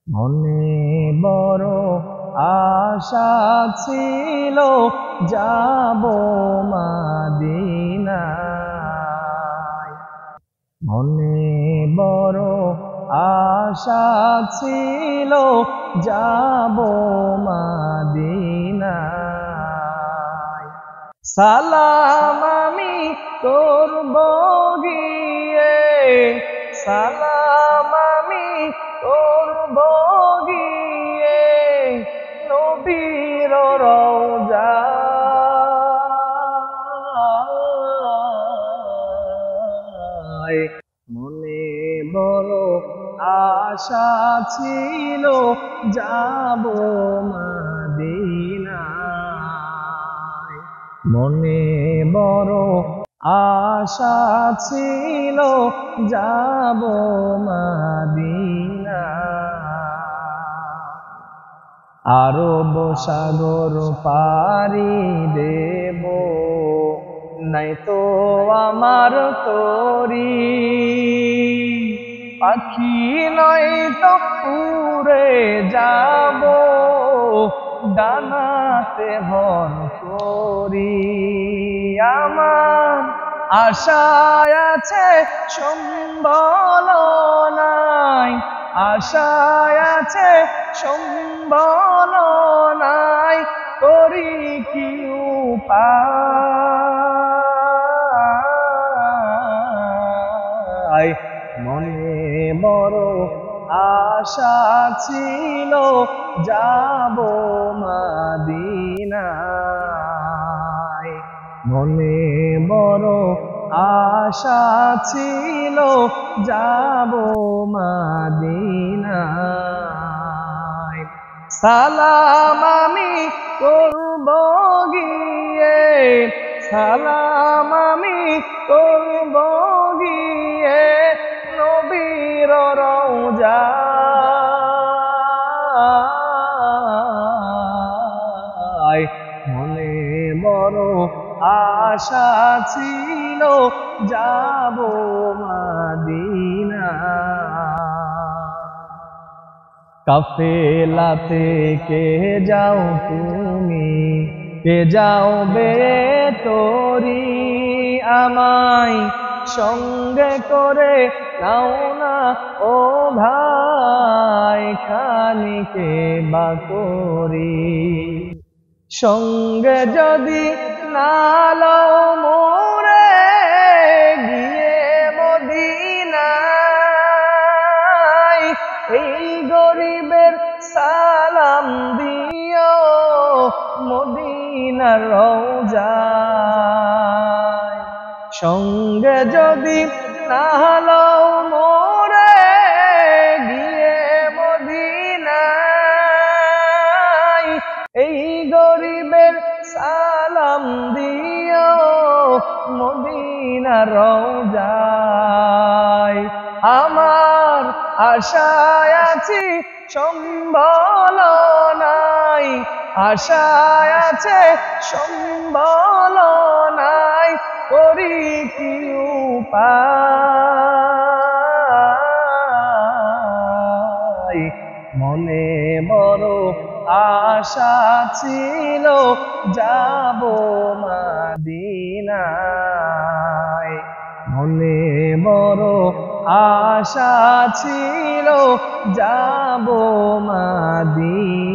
মনে বড় আশা ছিল যাব মদিনায়। মনে বড় আশা ছিল যাব মদিনায়। সালাম আমি করব গিয়ে, সালাম আমি করব গিয়ে নবীর রওজায়। মনে বড় আশা ছিল যাব মদিনায়। মনে বড় আশা ছিল যাব মদিনায়। আরব সাগর পাড়ি দেব, নাই তো আমার তরি। পাখি নয় তো উড়ে যাব, ডানাতে ভর করি। আমার আশায় আছে সম্বল নাই, আশায় আছে সম্বল নাই, করি কি উপায়। মনে বড় আশা ছিল যাব মদিনায়। মনে বড় আশা ছিল যাব মদিনায়। সালাম আমি করব গিয়ে, সালাম আমি করব গিয়ে নবীর রওজায়। মনে বড় আশা ছিল যাব মদিনায়। কাফেলাতে কে যাও তুমি, কে যাও বে তোরি। আমায় সঙ্গে করে নাও না ও ভাই, খানিকে বা করি। সঙ্গে যদি না লও মোরে গিয়ে মদিনায়, এই গরিবের সালাম দিও মদিনার রওজায়। সঙ্গে যদি না লও মোরে গিয়ে মদিনায়, এই গরিবের সালাম দিও মদিনার রওজায়। আমার আশায় আছি সম্বল নাই, আশায় আছে সম্বল নাই, করি কি উপায়। মনে বড় আশা ছিল যাব মদিনায়। মনে বড় আশা ছিল যাব মদিনায়।